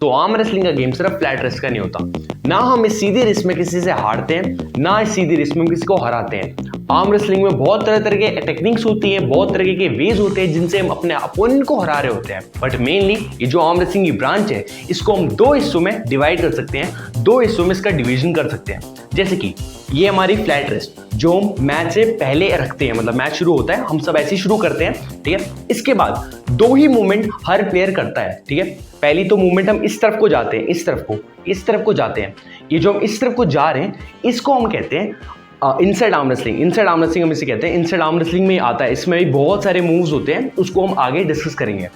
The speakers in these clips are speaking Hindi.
तो आर्म रेसलिंग का गेम सिर्फ फ्लैट रेस्ट का नहीं होता। ना हम इस सीधी रेस में किसी से हारते हैं, ना इस सीधी रेस में किसी को हराते हैं। आर्म रेसलिंग में बहुत तरह तरह के टेक्निक्स होती हैं, बहुत तरह के वेज होते हैं जिनसे हम अपने अपोनेंट को हरा रहे होते हैं। बट मेनली ये जो आर्म रेसलिंग की ब्रांच है, इसको हम दो हिस्सों में डिवाइड कर सकते हैं, दो हिस्सों में इसका डिवीजन कर सकते हैं। जैसे कि ये हमारी फ्लैट रेस्ट जो हम मैच से पहले रखते हैं, मतलब मैच शुरू होता है हम सब ऐसे ही शुरू करते हैं, ठीक है। इसके बाद दो ही मूवमेंट हर प्लेयर करता है, ठीक है। पहली तो मूवमेंट हम इस तरफ को जाते हैं, इस तरफ को जाते हैं। ये जो हम इस तरफ को जा रहे हैं इसको हम कहते हैं inside arm wrestling. Inside arm wrestling हम इसे कहते हैं। इनसाइड आर्म रेसलिंग में आता है, इसमें भी बहुत सारे मूव्स होते हैं, उसको हम आगे डिस्कस करेंगे,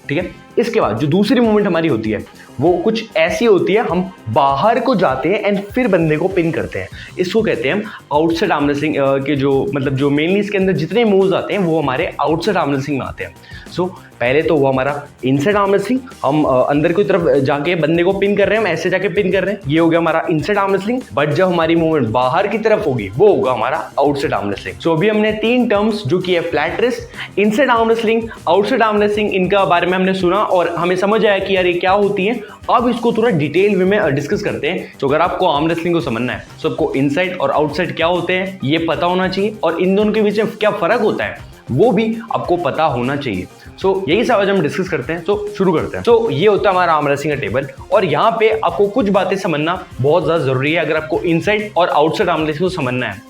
ठीक है। इसके बाद जो दूसरी मूवमेंट हमारी होती है वो कुछ ऐसी होती है, हम बाहर को जाते हैं एंड फिर बंदे को पिन करते हैं। इसको कहते हैं हम आउटसाइड आर्म रेसलिंग के जो मेनली इसके अंदर जितने मूव्स आते हैं वो हमारे आउटसाइड आर्म रेसलिंग में आते हैं। सो पहले तो वो हमारा इनसाइड आर्म रेसलिंग, हम अंदर की तरफ जाके बंदे को पिन कर रहे हैं, हम ऐसे जाके पिन कर रहे हैं, ये हो गया हमारा इनसाइड आर्म रेसलिंग। बट जब हमारी मूवमेंट बाहर की तरफ होगी वो होगा हमारा आउटसाइड आर्म रेसलिंग। सो अभी हमने तीन टर्म्स जो कि है flat rest, inside arm wrestling, outside arm wrestling, इनका बारे में हमने सुना और हमें समझ आया कि यार ये क्या होती है। अब इसको थोड़ा डिटेल वे में डिस्कस करते हैं। तो अगर आपको आर्म रेसलिंग को समझना है, सबको इनसाइड और आउटसाइड क्या होते हैं ये पता होना चाहिए, और इन दोनों के बीच में क्या फर्क होता है वो भी आपको पता होना चाहिए। सो यही सब आज हम डिस्कस करते हैं। सो शुरू करते हैं। सो ये होता है हमारा आर्म रेसलिंग का टेबल, और यहाँ पे आपको कुछ बातें समझना बहुत ज़्यादा जरूरी है अगर आपको इनसाइड और आउटसाइड आर्म रेसलिंग को समझना है।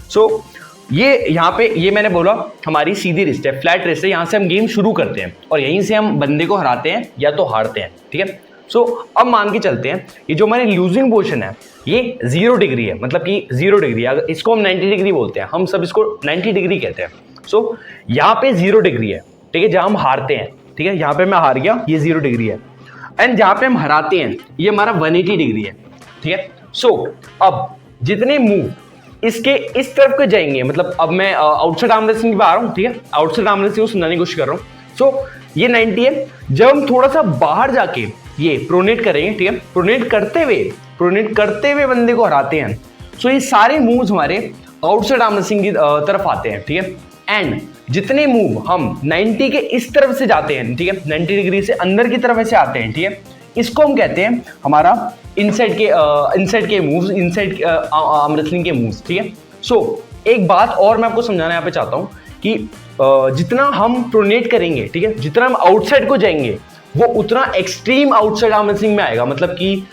सो ये यहाँ पे ये मैंने बोला हमारी सीधी रिस्ट है, फ्लैट रेस्ट है, यहाँ से हम गेम शुरू करते हैं और यहीं से हम बंदे को हराते हैं या तो हारते हैं, ठीक है। सो अब मान के चलते हैं ये जो हमारी लूजिंग पोजीशन है ये 0 डिग्री है, मतलब कि 0 डिग्री, अगर इसको हम 90 डिग्री बोलते हैं, हम सब इसको 90 डिग्री कहते हैं। सो यहाँ पे 0 डिग्री है, ठीक है, जहाँ हम हारते हैं, ठीक है। यहाँ पे मैं हार गया, ये 0 डिग्री है। एंड जहाँ पे हम हराते हैं ये हमारा 180 डिग्री है, ठीक है। सो अब जितने मूव इसके इस तरफ के जाएंगे, मतलब अब मैं आउटसाइड आर्म रेसलिंग पे आ रहा हूँ, ठीक है, आउटसाइड आर्म रेसलिंग को समझाने की कोशिश कर रहा हूँ। सो ये 90 है। जब हम थोड़ा सा बाहर जाके ये प्रोनेट करेंगे, ठीक है, प्रोनेट करते हुए बंदे को हराते हैं। सो ये सारे मूव्स हमारे आउटसाइड आर्म रेसलिंग की तरफ आते हैं, ठीक है। एंड जितने मूव हम 90 के इस तरफ से जाते हैं, ठीक है, 90 डिग्री से अंदर की तरफ ऐसे आते हैं, ठीक है, इसको हम कहते हैं हमारा इनसाइड के मूव्स, इनसाइड आर्म रेसलिंग के मूव्स, ठीक है। सो एक बात और मैं आपको समझाना यहाँ पे चाहता हूँ कि जितना हम प्रोनेट करेंगे, ठीक है, जितना हम आउटसाइड को जाएंगे वो उतना एक्सट्रीम आउटसाइड आर्म रेसलिंग में आएगा। मतलब कि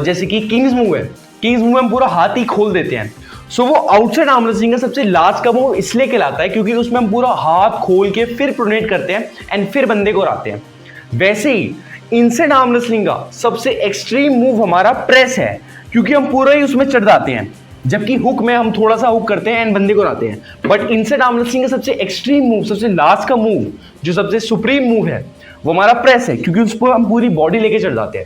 जैसे कि किंग्स मूव है, किंग्स मूव में हम पूरा हाथ ही खोल देते हैं। सो वो आउटसाइड आर्म रेसलिंग का सबसे लास्ट का मूव इसलिए कहलाता है क्योंकि उसमें हम पूरा हाथ खोल के फिर प्रोनेट करते हैं एंड फिर बंदे को हराते हैं। वैसे ही इनसाइड आर्म रेसलिंग का सबसे एक्सट्रीम मूव हमारा प्रेस है, क्योंकि हम पूरा ही उसमें चढ़ जाते हैं, जबकि हुक में हम थोड़ा सा हुक करते हैं एंड बंदे को हराते हैं। बट इनसाइड आर्म रेसलिंग का सबसे एक्सट्रीम मूव, सबसे लास्ट का मूव, जो सबसे सुप्रीम मूव है वो हमारा प्रेस है, क्योंकि उस पर हम पूरी बॉडी लेके चढ़ जाते हैं।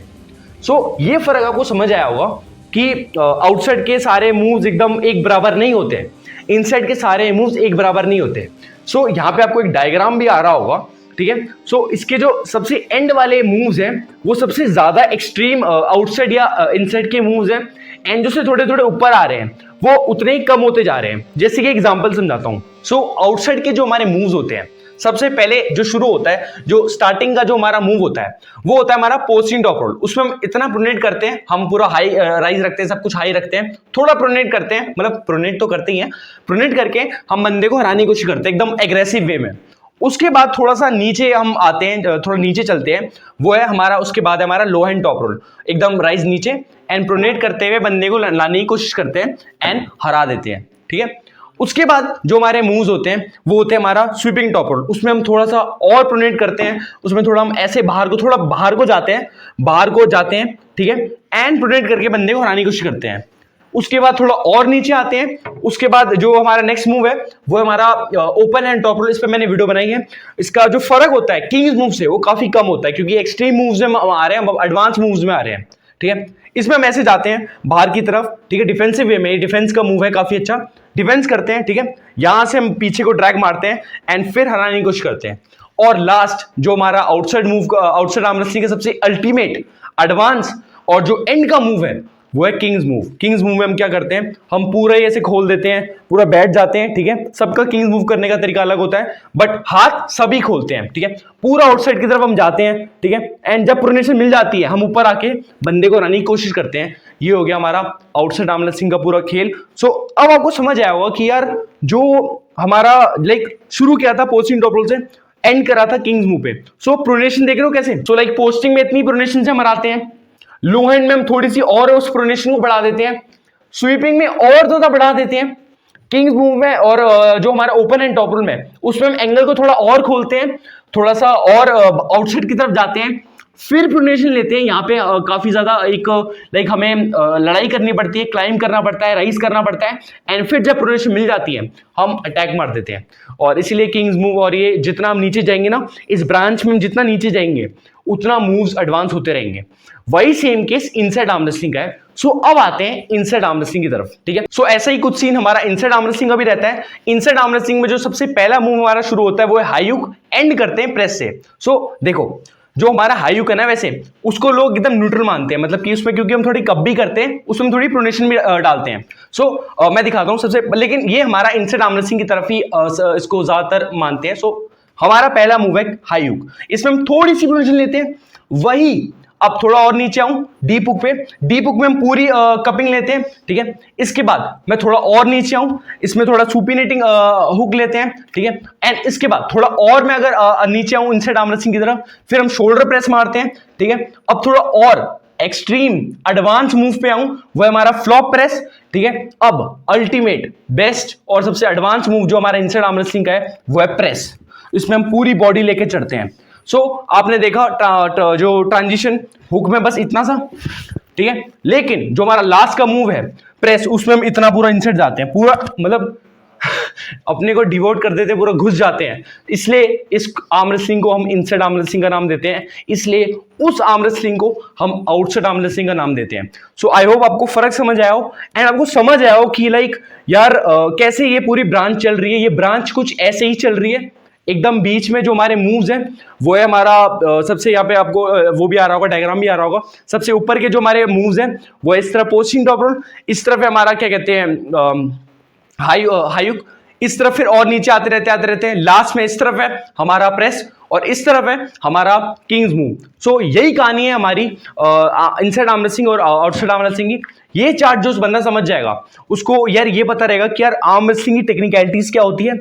सो ये फर्क आपको समझ आया होगा कि आउटसाइड के सारे मूव्स एकदम एक बराबर नहीं होते, इनसाइड के सारे मूव्स एक बराबर नहीं होते। सो यहाँ पे आपको एक डायग्राम भी आ रहा होगा, ठीक है। सो इसके जो सबसे एंड वाले मूव्स हैं वो सबसे ज्यादा एक्सट्रीम आउटसाइड या इनसाइड के मूव्स हैं, एंड जो से थोड़े थोड़े ऊपर आ रहे हैं वो उतने ही कम होते जा रहे हैं। जैसे कि एग्जांपल समझाता हूँ। सो आउटसाइड के जो हमारे मूव्स होते हैं, सबसे पहले जो शुरू होता है, जो स्टार्टिंग का जो हमारा मूव होता है वो होता है हमारा पोस्टिंग टॉप रोल। उसमें हम इतना प्रोनेट करते हैं, हम पूरा हाई राइज रखते हैं, सब कुछ हाई रखते हैं, थोड़ा प्रोनेट करते हैं, मतलब प्रोनेट तो करते ही हैं, प्रोनेट करके हम बंदे को हराने की कोशिश करते हैं एकदम एग्रेसिव वे में। उसके बाद थोड़ा सा नीचे हम आते हैं, थोड़ा नीचे चलते हैं, वो है हमारा, उसके बाद है हमारा लो हैंड टॉप रोल, एकदम राइज नीचे एंड प्रोनेट करते हुए बंदे को लाने की कोशिश करते हैं एंड हरा देते हैं, ठीक है। उसके बाद जो हमारे मूव्स होते हैं वो होते हैं हमारा स्वीपिंग टॉप रोल। उसमें हम थोड़ा सा और प्रोनेट करते हैं, उसमें थोड़ा हम ऐसे थोड़ा बाहर को जाते हैं, ठीक है, एंड प्रोनेट करके बंदे को हराने की कोशिश करते हैं। उसके बाद थोड़ा और नीचे आते हैं। उसके बाद जो हमारा नेक्स्ट मूव है वो हमारा ओपन हैंड टॉप रोल। इस पे मैंने वीडियो बनाई है। इसका जो फर्क होता है किंग्स मूव से वो काफी कम होता है, क्योंकि एक्सट्रीम मूव्स में आ रहे हैं, एडवांस मूव्स में आ रहे हैं, ठीक है। इसमें हम ऐसे जाते हैं बाहर की तरफ, ठीक है, डिफेंसिव वे में, डिफेंस का मूव है, काफी अच्छा डिफेंस करते हैं, ठीक है। यहां से हम पीछे को ड्रैग मारते हैं एंड फिर हराने की कोशिश करते हैं। और लास्ट जो हमारा outside move, outside arm wrestling का सबसे अल्टीमेट एडवांस और जो एंड का मूव है वो है किंग्स मूव। किंग्स मूव में हम क्या करते हैं, हम पूरा ही ऐसे खोल देते हैं, पूरा बैठ जाते हैं, ठीक है। सबका किंग्स मूव करने का तरीका अलग होता है, बट हाथ सभी खोलते हैं, ठीक है। पूरा आउटसाइड की तरफ हम जाते हैं, ठीक है। एंड जब प्रोनेशन मिल जाती है, हम ऊपर आके बंदे को लाने की कोशिश करते हैं। ये हो गया हमारा आउटसाइड आर्म रेसलिंग का पूरा खेल। सो अब आपको समझ आया होगा कि यार जो हमारा लाइक शुरू किया था पोस्टिंग टॉप रोल से, एंड करा था किंग्स मूव पे। सो प्रोनेशन देख रहे हो कैसे। सो लाइक पोस्टिंग में इतनी प्रोनेशन से हम हराते हैं, लो हैंड में हम थोड़ी सी और उस प्रोनेशन को बढ़ा देते हैं, स्वीपिंग में और ज्यादा बढ़ा देते हैं, किंग्स मूव में और जो हमारा ओपन एंड टॉप रोल में उसमें हम एंगल को थोड़ा और खोलते हैं, थोड़ा सा और आउटसाइड की तरफ जाते हैं, फिर प्रोनेशन लेते हैं। यहाँ पे काफी ज्यादा एक लाइक हमें लड़ाई करनी पड़ती है, क्लाइंब करना पड़ता है, राइज करना पड़ता है, एंड फिर जब प्रोनेशन मिल जाती है हम अटैक मार देते हैं। और इसीलिए किंग्स मूव, और ये जितना हम नीचे जाएंगे ना इस ब्रांच में, हम जितना नीचे जाएंगे उतना मूव्स एडवांस होते रहेंगे। वही same case inside arm wrestling का है। सो अब आते हैं इनसाइड आर्म रेसलिंग की तरफ, ठीक है। सो ऐसा ही कुछ सीन हमारा इनसाइड आर्म रेसलिंग का भी रहता है। इनसाइड आर्म रेसलिंग में जो सबसे पहला मूव हमारा शुरू होता है वो है हाई हुक, एंड करते हैं प्रेस से। सो देखो जो हमारा हाई हुक है ना, वैसे उसको लोग एकदम न्यूट्रल मानते हैं, मतलब कि उसमें क्योंकि हम थोड़ी कप भी करते हैं, उसमें थोड़ी प्रोनेशन भी डालते हैं। सो मैं दिखाता हूं सबसे, लेकिन ये हमारा इनसाइड आर्म रेसलिंग की तरफ ही इसको ज्यादातर मानते हैं। सो हमारा पहला मूव है हाई हुक, इसमें हम थोड़ी सी प्रोनेशन लेते हैं। वही अब थोड़ा और नीचे आऊं डीप हुक पे, डीप हुक में हम पूरी कपिंग लेते हैं, ठीक है। इसके बाद मैं थोड़ा और नीचे आऊं, इसमें थोड़ा सुपिनेटिंग हुक लेते हैं, ठीक है। एंड इसके बाद थोड़ा और मैं अगर नीचे आऊं इनसाइड आर्म रेसलिंग की तरफ, फिर हम शोल्डर प्रेस मारते हैं, ठीक है। अब थोड़ा और एक्सट्रीम एडवांस मूव पे आऊं, वो है हमारा फ्लॉप प्रेस, ठीक है। अब अल्टीमेट बेस्ट और सबसे एडवांस मूव जो हमारा इनसाइड आर्म रेसलिंग का है वो है प्रेस। इसमें हम पूरी बॉडी लेके चढ़ते हैं। सो आपने देखा जो ट्रांजिशन हुक में बस इतना सा, ठीक है। लेकिन जो हमारा लास्ट का मूव है प्रेस, उसमें हम इतना पूरा इंसर्ट जाते हैं, पूरा मतलब अपने को डिवोट कर देते हैं, पूरा घुस जाते हैं। इसलिए इस आर्म रेसलिंग को हम इनसाइड आर्म रेसलिंग का नाम देते हैं, इसलिए उस आर्म रेसलिंग को हम आउटसाइड आर्म रेसलिंग का नाम देते हैं। सो आई होप आपको फर्क समझ आया हो, एंड आपको समझ आया हो कि लाइक यार कैसे ये पूरी ब्रांच चल रही है। ये ब्रांच कुछ ऐसे ही चल रही है। एकदम बीच में जो हमारे मूव्स हैं वो है हमारा सबसे, यहाँ पे आपको वो भी आ रहा होगा, डायग्राम भी आ रहा होगा। सबसे ऊपर के जो हमारे मूव्स हैं वो इस तरफ पोस्टिंग टॉप रोल, इस तरफ है हमारा क्या कहते हैं हाई हुक, इस तरफ फिर और नीचे आते रहते हैं। लास्ट में इस तरफ है हमारा प्रेस और इस तरफ है हमारा किंग्स मूव। सो यही कहानी है हमारी इनसाइड आर्म रेसलिंग और आउटसाइड आर्म रेसलिंग की। ये चार्ट जो बंदा समझ जाएगा उसको यार ये पता रहेगा कि यार आर्म रेसलिंग की टेक्निकलिटीज क्या होती है,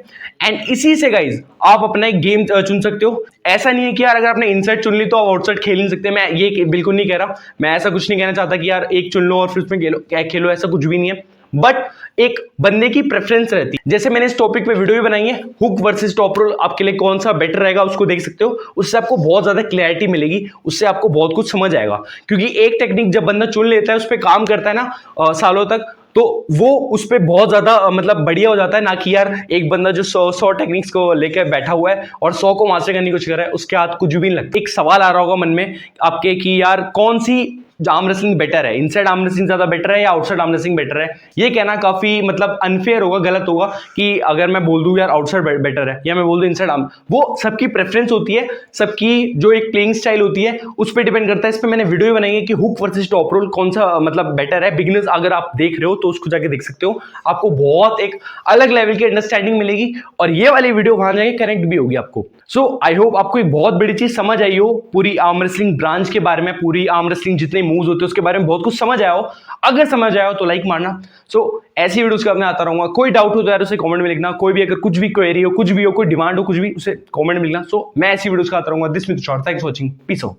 एंड इसी से गाइज आप अपना एक गेम चुन सकते हो। ऐसा नहीं है कि यार अगर आपने इनसाइड चुन ली तो आप आउटसाइड खेल नहीं सकते। मैं ये बिल्कुल नहीं कह रहा, मैं ऐसा कुछ नहीं कहना चाहता कि यार एक चुन लो और फिर उसमें खेलो, ऐसा कुछ भी नहीं है। बट एक बंदे की प्रेफरेंस रहती है। जैसे मैंने इस टॉपिक पे वीडियो भी बनाई है, हुक वर्सेस टॉप रोल आपके लिए कौन सा बेटर रहेगा, उसको देख सकते हो। उससे आपको बहुत ज्यादा क्लैरिटी मिलेगी, उससे आपको बहुत कुछ समझ आएगा। क्योंकि एक टेक्निक जब बंदा चुन लेता है, उस पर काम करता है ना सालों तक, तो वो उस पर बहुत ज्यादा मतलब बढ़िया हो जाता है। ना कि यार एक बंदा जो 100 टेक्निक्स को लेकर बैठा हुआ है और 100 को मास्टर करने की कोशिश कर रहा है, उसके हाथ कुछ भी नहीं लगता। एक सवाल आ रहा होगा मन में आपके कि यार कौन सी आर्म रेसलिंग बेटर है, इनसाइड आर्म रेसलिंग ज्यादा बेटर है या आउटसाइड आर्म रेसलिंग बेटर है। ये कहना काफी मतलब अनफेयर होगा, गलत होगा कि अगर मैं बोल दूं यार आउटसाइड बेटर है या मैं बोल दूं इनसाइड आर्म। वो सबकी प्रेफरेंस होती है, सबकी जो एक प्लेइंग स्टाइल होती है उस पर डिपेंड करता है। इस पर मैंने वीडियो बनाई है कि हुक वर्सेस टॉप रोल कौन सा मतलब बेटर है। बिगिनर्स अगर आप देख रहे हो तो उसको जाके देख सकते हो, आपको बहुत एक अलग लेवल की अंडरस्टैंडिंग मिलेगी, और ये वाली वीडियो वहां जाके कनेक्ट भी होगी आपको। सो आई होप आपको एक बहुत बड़ी चीज समझ आई हो पूरी आर्म रेसलिंग ब्रांच के बारे में, पूरी आर्म रेसलिंग जितने मूव्स होते हैं उसके बारे में बहुत कुछ समझ आया हो। अगर समझ आया हो तो लाइक मारना। सो ऐसी वीडियोस का मैं आता रहूंगा। कोई डाउट हो तो यार उसे कमेंट में लिखना। कोई भी अगर कुछ भी क्वेरी हो, कुछ भी हो, कोई डिमांड हो, कुछ भी, उसे कमेंट में लिखना। सो मैं ऐसी वीडियोस का आता रहूंगा। This means short. Thanks for watching. Peace out.